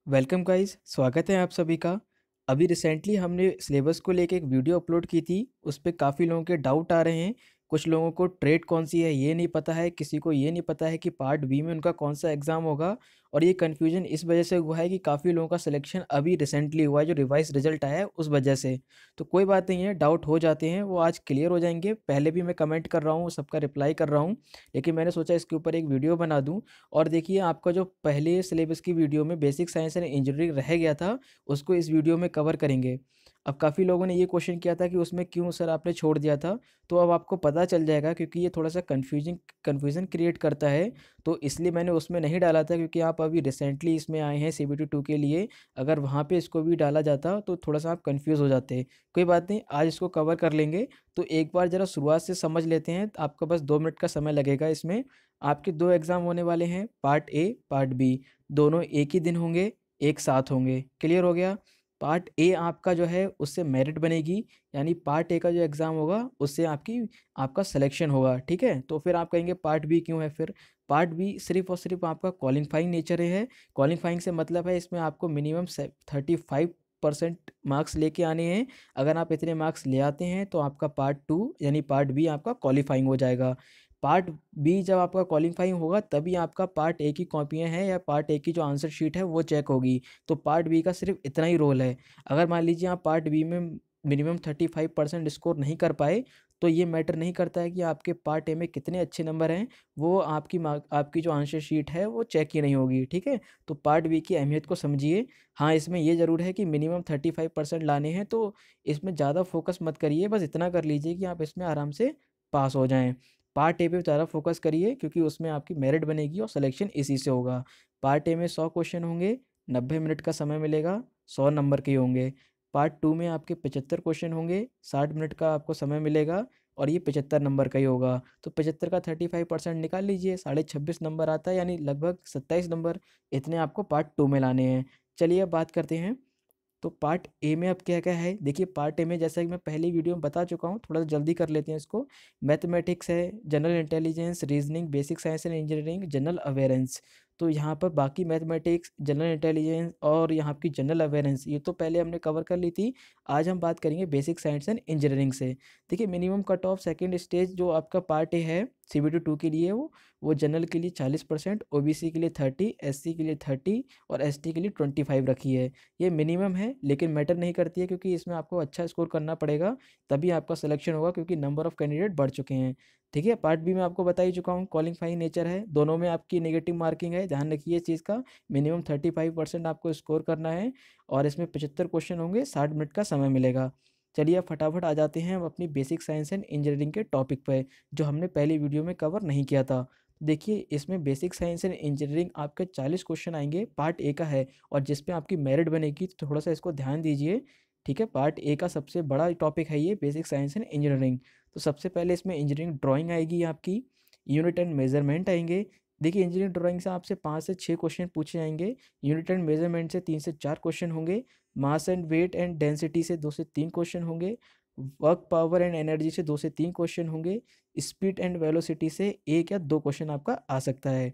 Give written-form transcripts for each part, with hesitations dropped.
Welcome guys, स्वागत है आप सभी का। अभी रिसेंटली हमने सिलेबस को लेके एक वीडियो अपलोड की थी। उस पे काफ़ी लोगों के डाउट आ रहे हैं। कुछ लोगों को ट्रेड कौन सी है ये नहीं पता है, किसी को ये नहीं पता है कि पार्ट बी में उनका कौन सा एग्ज़ाम होगा। और ये कन्फ्यूजन इस वजह से हुआ है कि काफ़ी लोगों का सिलेक्शन अभी रिसेंटली हुआ है, जो रिवाइज रिजल्ट आया है उस वजह से। तो कोई बात नहीं है, डाउट हो जाते हैं वो आज क्लियर हो जाएंगे। पहले भी मैं कमेंट कर रहा हूँ, सबका रिप्लाई कर रहा हूँ, लेकिन मैंने सोचा इसके ऊपर एक वीडियो बना दूँ। और देखिए, आपका जो पहले सिलेबस की वीडियो में बेसिक साइंस एंड इंजीनियरिंग रह गया था, उसको इस वीडियो में कवर करेंगे। अब काफ़ी लोगों ने ये क्वेश्चन किया था कि उसमें क्यों सर आपने छोड़ दिया था। तो अब आपको पता चल जाएगा, क्योंकि ये थोड़ा सा कन्फ्यूजन क्रिएट करता है। तो इसलिए मैंने उसमें नहीं डाला था, क्योंकि आप अभी रिसेंटली इसमें आए हैं CBT 2 के लिए। अगर वहाँ पे इसको भी डाला जाता तो थोड़ा सा आप कन्फ्यूज़ हो जाते। कोई बात नहीं, आज इसको कवर कर लेंगे। तो एक बार ज़रा शुरुआत से समझ लेते हैं। आपका बस 2 मिनट का समय लगेगा इसमें। आपके दो एग्ज़ाम होने वाले हैं, पार्ट ए पार्ट बी। दोनों एक ही दिन होंगे, एक साथ होंगे। क्लियर हो गया। पार्ट ए आपका जो है उससे मेरिट बनेगी, यानी पार्ट ए का जो एग्ज़ाम होगा उससे आपका सिलेक्शन होगा। ठीक है, तो फिर आप कहेंगे पार्ट बी क्यों है फिर। पार्ट बी सिर्फ और सिर्फ आपका क्वालिफाइंग नेचर है। क्वालिफाइंग से मतलब है इसमें आपको मिनिमम 35% मार्क्स लेके आने हैं। अगर आप इतने मार्क्स ले आते हैं तो आपका पार्ट 2 यानी पार्ट बी आपका क्वालिफाइंग हो जाएगा। पार्ट बी जब आपका क्वालिफाइंग होगा तभी आपका पार्ट ए की कॉपियाँ हैं या पार्ट ए की जो आंसर शीट है वो चेक होगी। तो पार्ट बी का सिर्फ इतना ही रोल है। अगर मान लीजिए आप पार्ट बी में मिनिमम 35% स्कोर नहीं कर पाए, तो ये मैटर नहीं करता है कि आपके पार्ट ए में कितने अच्छे नंबर हैं। वो आपकी जो आंसर शीट है वो चेक ही नहीं होगी। ठीक है, तो पार्ट बी की अहमियत को समझिए। हाँ, इसमें ये ज़रूर है कि मिनिमम 35% लाने हैं, तो इसमें ज़्यादा फोकस मत करिए। बस इतना कर लीजिए कि आप इसमें आराम से पास हो जाएं। पार्ट ए पे ज़्यादा फोकस करिए, क्योंकि उसमें आपकी मेरिट बनेगी और सिलेक्शन इसी से होगा। पार्ट ए में 100 क्वेश्चन होंगे, 90 मिनट का समय मिलेगा, 100 नंबर के ही होंगे। पार्ट 2 में आपके 75 क्वेश्चन होंगे, 60 मिनट का आपको समय मिलेगा, और ये 75 नंबर का ही होगा। तो 75 का 35% निकाल लीजिए, 26.5 नंबर आता है, यानी लगभग 27 नंबर। इतने आपको पार्ट 2 में लाने हैं। चलिए अब बात करते हैं। तो पार्ट ए में अब क्या क्या है, देखिए पार्ट ए में जैसा कि मैं पहली वीडियो में बता चुका हूँ, थोड़ा सा जल्दी कर लेते हैं इसको। मैथमेटिक्स है, general intelligence, reasoning, basic science and engineering, general awareness. तो यहाँ पर बाकी मैथमेटिक्स, जनरल इंटेलिजेंस और यहाँ की जनरल अवेयरेंस ये तो पहले हमने कवर कर ली थी। आज हम बात करेंगे बेसिक साइंस एंड इंजीनियरिंग से। देखिए, minimum cut off second stage जो आपका पार्ट ए है CBT 2 के लिए, वो जनरल के लिए 40%, OBC के लिए 30, SC के लिए 30 और ST के लिए 25 रखी है। ये मिनिमम है, लेकिन मैटर नहीं करती है, क्योंकि इसमें आपको अच्छा स्कोर करना पड़ेगा, तभी आपका सिलेक्शन होगा, क्योंकि नंबर ऑफ़ कैंडिडेट बढ़ चुके हैं। ठीक है, पार्ट बी में आपको बता ही चुका हूँ, क्वालिफाइंग नेचर है, दोनों में आपकी नेगेटिव मार्किंग है, ध्यान रखिए इस चीज़ का। मिनिमम 35% आपको स्कोर करना है, और इसमें 75 क्वेश्चन होंगे, 60 मिनट का समय मिलेगा। चलिए अब फटाफट आ जाते हैं हम अपनी बेसिक साइंस एंड इंजीनियरिंग के टॉपिक पे, जो हमने पहली वीडियो में कवर नहीं किया था। देखिए, इसमें बेसिक साइंस एंड इंजीनियरिंग आपके 40 क्वेश्चन आएंगे, पार्ट ए का है, और जिस पे आपकी मेरिट बनेगी, तो थोड़ा सा इसको ध्यान दीजिए। ठीक है, पार्ट ए का सबसे बड़ा टॉपिक है ये बेसिक साइंस एंड इंजीनियरिंग। तो सबसे पहले इसमें इंजीनियरिंग ड्राइंग आएगी आपकी, यूनिट एंड मेजरमेंट आएंगे। देखिए, इंजीनियरिंग ड्राइंग से आपसे 5 से 6 क्वेश्चन पूछे जाएंगे। यूनिट एंड मेजरमेंट से 3 से 4 क्वेश्चन होंगे। Mass and weight and density से 2 से 3 क्वेश्चन होंगे। वर्क पावर एंड एनर्जी से 2 से 3 क्वेश्चन होंगे। स्पीड एंड वेलोसिटी से 1 या 2 क्वेश्चन आपका आ सकता है।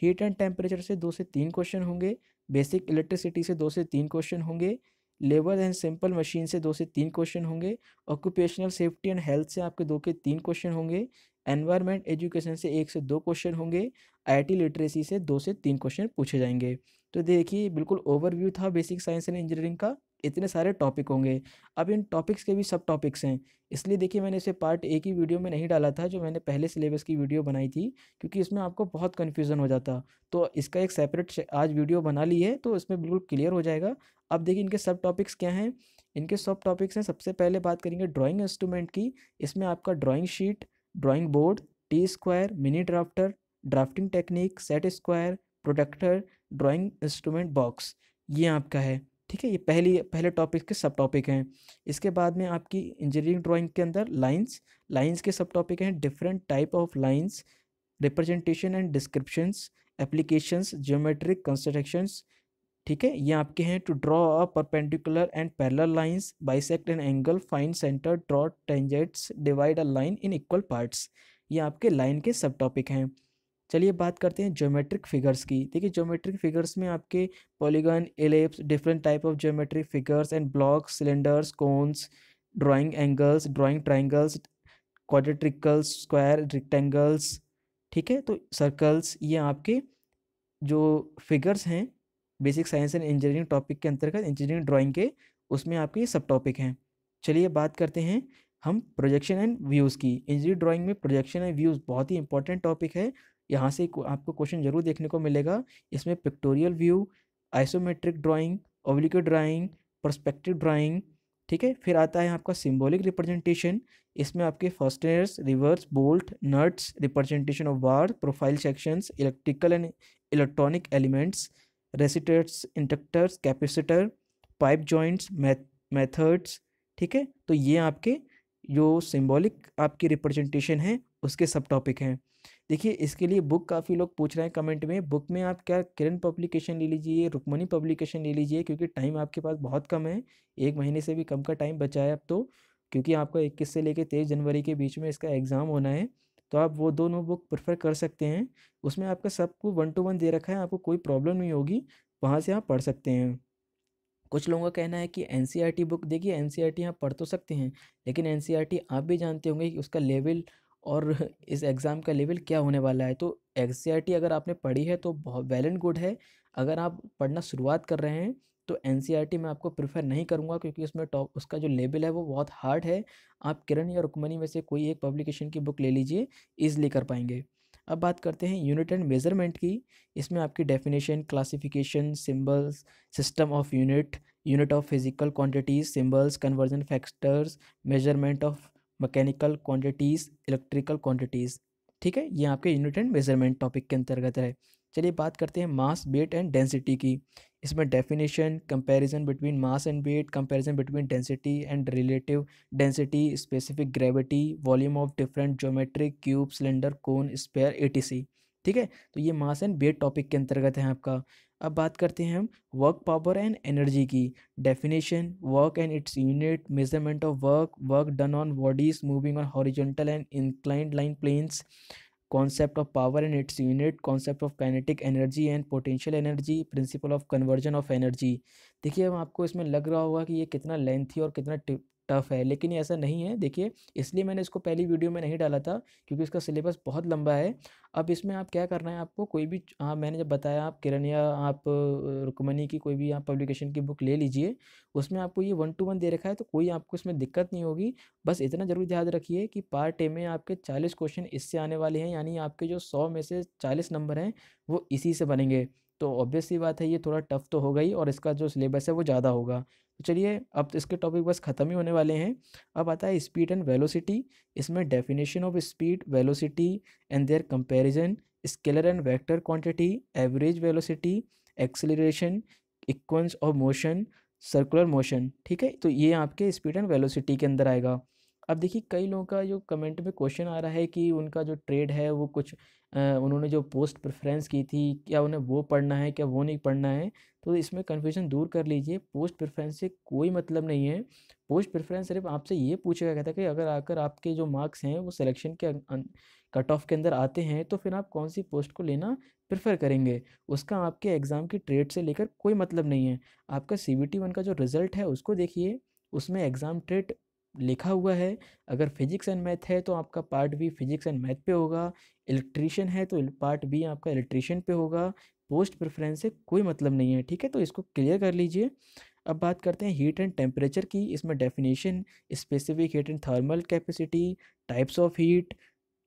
हीट एंड टेम्परेचर से 2 से 3 क्वेश्चन होंगे। बेसिक इलेक्ट्रिसिटी से 2 से 3 क्वेश्चन होंगे। लेबर एंड सिंपल मशीन से 2 से 3 क्वेश्चन होंगे। ऑक्यूपेशनल सेफ्टी एंड हेल्थ से आपके 2 के 3 क्वेश्चन होंगे। एनवायरमेंट एजुकेशन से 1 से 2 क्वेश्चन होंगे। IT लिटरेसी से 2 से 3 क्वेश्चन पूछे जाएंगे। तो देखिए, बिल्कुल ओवरव्यू था बेसिक साइंस एंड इंजीनियरिंग का। इतने सारे टॉपिक होंगे। अब इन टॉपिक्स के भी सब टॉपिक्स हैं, इसलिए देखिए मैंने इसे पार्ट ए की वीडियो में नहीं डाला था, जो मैंने पहले सिलेबस की वीडियो बनाई थी, क्योंकि इसमें आपको बहुत कन्फ्यूज़न हो जाता। तो इसका एक सेपरेट आज वीडियो बना ली है, तो इसमें बिल्कुल क्लियर हो जाएगा। अब देखिए इनके सब टॉपिक्स क्या हैं। इनके सब टॉपिक्स हैं, सबसे पहले बात करेंगे ड्राइंग इंस्ट्रूमेंट की। इसमें आपका drawing sheet, drawing board, T square, mini drafter, drafting technique, set square, protractor, drawing instrument box, ये आपका है। ठीक है, ये पहले टॉपिक के सब टॉपिक हैं। इसके बाद में आपकी इंजीनियरिंग ड्राइंग के अंदर लाइंस, लाइंस के सब टॉपिक हैं, different type of lines, representation and descriptions, applications, geometric constructions. ठीक है, ये आपके हैं। To draw a perpendicular and parallel lines, bisect an angle, find centre, draw tangents, divide a line in equal parts, ये आपके line के सब topic हैं। चलिए बात करते हैं ज्योमेट्रिक फिगर्स की। देखिए ज्योमेट्रिक फिगर्स में आपके polygon, ellipse, different type of geometric figures and blocks, cylinders, cones, drawing angles, drawing triangles, quadrilaterals, square, rectangles, ठीक है, तो सर्कल्स, ये आपके जो फिगर्स हैं basic science and engineering topic के अंतर्गत, इंजीनियरिंग ड्राइंग के, उसमें आपके ये सब टॉपिक हैं। चलिए बात करते हैं हम प्रोजेक्शन एंड व्यूज़ की। इंजीनियरिंग ड्राइंग में प्रोजेक्शन एंड व्यूज़ बहुत ही इंपॉर्टेंट टॉपिक है। यहाँ से आपको क्वेश्चन जरूर देखने को मिलेगा। इसमें pictorial view, isometric drawing, oblique drawing, perspective drawing, ठीक है। फिर आता है आपका सिंबॉलिक रिप्रेजेंटेशन। इसमें आपके fasteners, reverse, bolt, nuts, representation of bar, profile sections, electrical and electronic elements, resistors, inductors, capacitor, pipe joints, methods, ठीक है। तो ये आपके जो सिंबॉलिक आपकी रिप्रेजेंटेशन है उसके सब टॉपिक हैं। देखिए इसके लिए बुक काफ़ी लोग पूछ रहे हैं कमेंट में, बुक में आप क्या किरण पब्लिकेशन ले लीजिए, रुक्मणी पब्लिकेशन ले लीजिए, क्योंकि टाइम आपके पास बहुत कम है, 1 महीने से भी कम का टाइम बचा है अब तो, क्योंकि आपका 21 से लेकर 23 जनवरी के बीच में इसका एग्ज़ाम होना है। तो आप वो दोनों बुक प्रेफर कर सकते हैं। उसमें आपका सबको 1 to 1 दे रखा है, आपको कोई प्रॉब्लम नहीं होगी, वहाँ से आप पढ़ सकते हैं। कुछ लोगों का कहना है कि एनसीईआरटी बुक, देखिए एनसीईआरटी आप पढ़ तो सकते हैं, लेकिन एनसीईआरटी आप भी जानते होंगे कि उसका लेवल और इस एग्ज़ाम का लेवल क्या होने वाला है। तो एनसीईआरटी अगर आपने पढ़ी है तो बहुत वेल एंड गुड है। अगर आप पढ़ना शुरुआत कर रहे हैं तो एनसीईआरटी मैं आपको प्रेफर नहीं करूँगा, क्योंकि उसमें टॉप उसका जो लेवल है वो बहुत हार्ड है। आप किरण या रुक्मणी में से कोई एक पब्लिकेशन की बुक ले लीजिए, ईजिली कर पाएंगे। अब बात करते हैं यूनिट एंड मेजरमेंट की। इसमें आपकी definition, classification, symbols, system of unit, unit of physical quantities, symbols, conversion factors, measurement of mechanical quantities, electrical quantities, ठीक है। ये आपके यूनिट एंड मेजरमेंट टॉपिक के अंतर्गत है। चलिए बात करते हैं मास, वेट एंड डेंसिटी की। इसमें definition, comparison between mass and weight, comparison between density and relative density, specific gravity, volume of different geometric, cube, cylinder, cone, sphere, etc, ठीक है। तो ये मास एंड वेट टॉपिक के अंतर्गत है आपका। अब बात करते हैं हम वर्क, पावर एंड एनर्जी की। Definition, work and its unit, measurement of work, work done on bodies moving on horizontal and inclined line planes, concept of power and its unit, concept of kinetic energy and potential energy, principle of conversion of energy। देखिए अब आपको इसमें लग रहा होगा कि ये कितना लेंथी और कितना टफ है, लेकिन ये ऐसा नहीं है। देखिए इसलिए मैंने इसको पहली वीडियो में नहीं डाला था, क्योंकि इसका सिलेबस बहुत लंबा है। अब इसमें आप क्या करना है, आपको कोई भी, हाँ मैंने जब बताया, आप किरण या आप रुक्मणी की कोई भी आप पब्लिकेशन की बुक ले लीजिए। उसमें आपको ये 1 to 1 दे रखा है, तो कोई आपको इसमें दिक्कत नहीं होगी। बस इतना ज़रूर याद रखिए कि पार्ट ए में आपके 40 क्वेश्चन इससे आने वाले हैं, यानी आपके जो 100 में से 40 नंबर हैं वो इसी से बनेंगे। तो ऑब्वियस सी बात है, ये थोड़ा टफ तो होगा ही, और इसका जो सिलेबस है वो ज़्यादा होगा। तो चलिए अब तो इसके टॉपिक बस ख़त्म ही होने वाले हैं। अब आता है स्पीड एंड वेलोसिटी। इसमें definition of speed, velocity and their comparison, scalar and vector quantity, average velocity, acceleration, equations of motion, circular motion, ठीक है। तो ये आपके स्पीड एंड वेलोसिटी के अंदर आएगा। अब देखिए कई लोगों का जो कमेंट में क्वेश्चन आ रहा है कि उनका जो ट्रेड है वो कुछ उन्होंने जो पोस्ट प्रेफरेंस की थी, क्या उन्हें वो पढ़ना है, क्या वो नहीं पढ़ना है। तो इसमें कन्फ्यूजन दूर कर लीजिए, पोस्ट प्रेफरेंस से कोई मतलब नहीं है। पोस्ट प्रेफरेंस सिर्फ आपसे ये पूछेगा, कहता है कि अगर आकर आपके जो मार्क्स हैं वो सिलेक्शन के कट ऑफ के अंदर आते हैं, तो फिर आप कौन सी पोस्ट को लेना प्रेफर करेंगे। उसका आपके एग्ज़ाम की ट्रेड से लेकर कोई मतलब नहीं है। आपका CBT 1 का जो रिज़ल्ट है उसको देखिए, उसमें एग्ज़ाम ट्रेड लिखा हुआ है। अगर फिजिक्स एंड मैथ है तो आपका part B physics and math पे होगा, इलेक्ट्रीशियन है तो पार्ट बी आपका इलेक्ट्रीशियन पे होगा। पोस्ट प्रेफरेंस से कोई मतलब नहीं है, ठीक है। तो इसको क्लियर कर लीजिए। अब बात करते हैं हीट एंड टेम्परेचर की। इसमें definition, specific heat and thermal capacity, types of heat,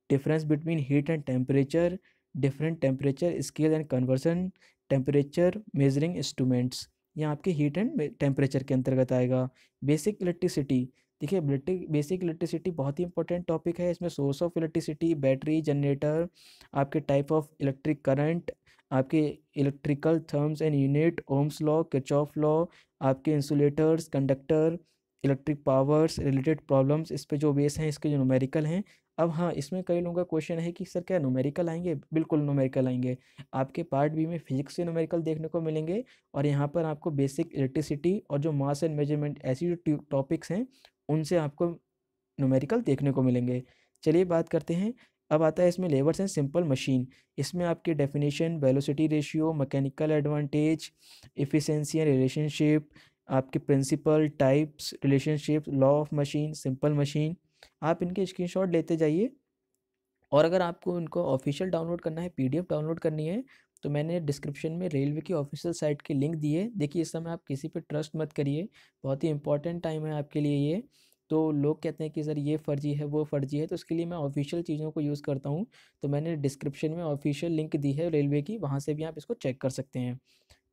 difference between heat and temperature, different temperature scale and conversion, temperature measuring instruments, ये आपके हीट एंड टेम्परेचर के अंतर्गत आएगा। बेसिक इलेक्ट्रिसिटी, देखिए बेसिक इलेक्ट्रिसिटी बहुत ही इंपॉर्टेंट टॉपिक है। इसमें source of electricity, battery, generator, आपके टाइप ऑफ इलेक्ट्रिक करंट, आपके electrical terms and unit, ohm's law, Kirchhoff law, आपके insulators, conductor, electric powers, related problems, इस पे जो बेस हैं इसके जो न्यूमेरिकल हैं। अब हाँ, इसमें कई लोगों का क्वेश्चन है कि सर क्या न्यूमेरिकल आएंगे? बिल्कुल न्यूमेरिकल आएंगे। आपके पार्ट बी में फिजिक्स से न्यूमेरिकल देखने को मिलेंगे, और यहाँ पर आपको बेसिक इलेक्ट्रिसिटी और जो मास एंड मेजरमेंट, ऐसी जो टॉपिक्स हैं उनसे आपको न्यूमेरिकल देखने को मिलेंगे। चलिए बात करते हैं अब आता है इसमें लेवर्स एंड सिंपल मशीन। इसमें आपकी definition, velocity ratio, mechanical advantage, efficiency and relationship, आपके principle, types, relationship, law of machine, simple machine, आप इनके स्क्रीनशॉट लेते जाइए। और अगर आपको इनको ऑफिशियल डाउनलोड करना है, पीडीएफ डाउनलोड करनी है, तो मैंने डिस्क्रिप्शन में रेलवे की ऑफिशियल साइट की लिंक दी है। देखिए इस समय आप किसी पे ट्रस्ट मत करिए, बहुत ही इंपॉर्टेंट टाइम है आपके लिए ये। तो लोग कहते हैं कि सर ये फ़र्ज़ी है, वो फ़र्ज़ी है, तो उसके लिए मैं ऑफिशियल चीज़ों को यूज़ करता हूँ। तो मैंने डिस्क्रिप्शन में ऑफिशियल लिंक दी है रेलवे की, वहाँ से भी आप इसको चेक कर सकते हैं।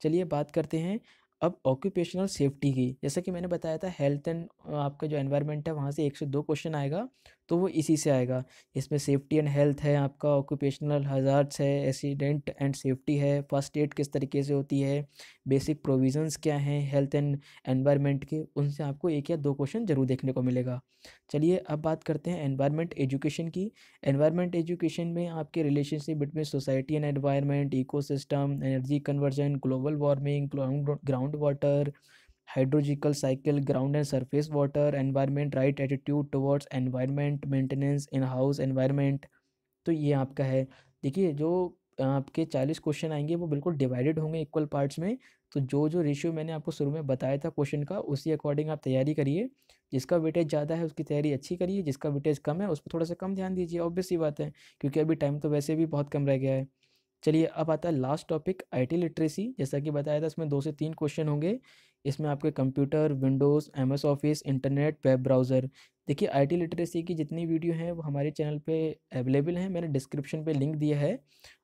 चलिए बात करते हैं अब ऑक्यूपेशनल सेफ्टी की। जैसा कि मैंने बताया था, हेल्थ एंड आपका जो एनवायरनमेंट है वहाँ से 1 से 2 क्वेश्चन आएगा, तो वो इसी से आएगा। इसमें सेफ्टी एंड हेल्थ है, आपका ऑक्यूपेशनल हज़ार्ड्स है, एक्सीडेंट एंड सेफ्टी है, फर्स्ट एड किस तरीके से होती है, बेसिक प्रोविजंस क्या हैं हेल्थ एंड एनवायरनमेंट के, उनसे आपको 1 या 2 क्वेश्चन ज़रूर देखने को मिलेगा। चलिए अब बात करते हैं एनवायरनमेंट एजुकेशन की। एनवायरनमेंट एजुकेशन में आपके relationship between society and environment, ecosystem, energy conversion, global warming, ground water, hydrological cycle, ground and surface water, environment, right attitude towards environment, maintenance in house environment. तो ये आपका है। देखिए जो आपके 40 क्वेश्चन आएंगे वो बिल्कुल डिवाइडेड होंगे इक्वल पार्ट्स में। तो जो जो रेशियो मैंने आपको शुरू में बताया था क्वेश्चन का, उसी अकॉर्डिंग आप तैयारी करिए। जिसका वेटेज ज़्यादा है उसकी तैयारी अच्छी करिए, जिसका वेटेज कम है उस पर थोड़ा सा कम ध्यान दीजिए, ऑब्वियस सी बात है, क्योंकि अभी टाइम तो वैसे भी बहुत कम रह गया है। चलिए अब आता है लास्ट टॉपिक, आईटी लिटरेसी। जैसा कि बताया था इसमें 2 से 3 क्वेश्चन होंगे। इसमें आपके computer, Windows, MS office, internet, web browser. देखिए आईटी लिटरेसी की जितनी वीडियो हैं वो हमारे चैनल पे अवेलेबल हैं, मैंने डिस्क्रिप्शन पे लिंक दिया है।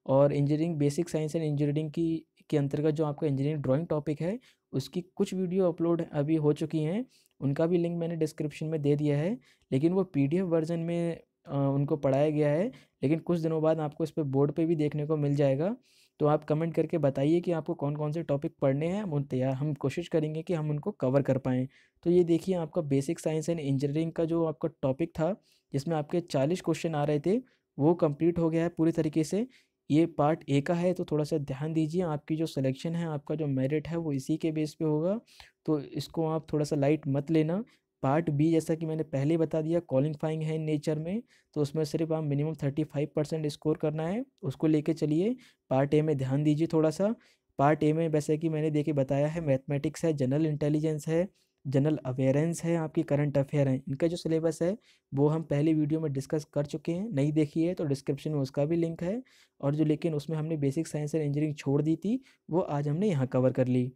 और engineering, basic science and engineering की के अंतर्गत जो आपका इंजीनियरिंग ड्राइंग टॉपिक है, उसकी कुछ वीडियो अपलोड अभी हो चुकी हैं, उनका भी लिंक मैंने डिस्क्रिप्शन में दे दिया है। लेकिन वो पीडीएफ वर्जन में उनको पढ़ाया गया है, लेकिन कुछ दिनों बाद आपको इस पे बोर्ड पे भी देखने को मिल जाएगा। तो आप कमेंट करके बताइए कि आपको कौन कौन से टॉपिक पढ़ने हैं, हम कोशिश करेंगे कि हम उनको कवर कर पाएँ। तो ये देखिए आपका बेसिक साइंस एंड इंजीनियरिंग का जो आपका टॉपिक था, जिसमें आपके 40 क्वेश्चन आ रहे थे, वो कंप्लीट हो गया है पूरी तरीके से। ये पार्ट ए का है, तो थोड़ा सा ध्यान दीजिए, आपकी जो सिलेक्शन है, आपका जो मेरिट है वो इसी के बेस पे होगा, तो इसको आप थोड़ा सा लाइट मत लेना। पार्ट बी जैसा कि मैंने पहले ही बता दिया, क्वालिफाइंग है इन नेचर में, तो उसमें सिर्फ आप मिनिमम 35% स्कोर करना है, उसको लेके चलिए। पार्ट ए में ध्यान दीजिए थोड़ा सा। पार्ट ए में वैसे कि मैंने देखिए बताया है, मैथमेटिक्स है, जनरल इंटेलिजेंस है, जनरल अवेयरेंस है, आपकी करंट अफेयर है। इनका जो सिलेबस है वो हम पहले वीडियो में डिस्कस कर चुके हैं, नहीं देखी है तो डिस्क्रिप्शन में उसका भी लिंक है। और जो लेकिन उसमें हमने बेसिक साइंस एंड इंजीनियरिंग छोड़ दी थी, वो आज हमने यहाँ कवर कर ली।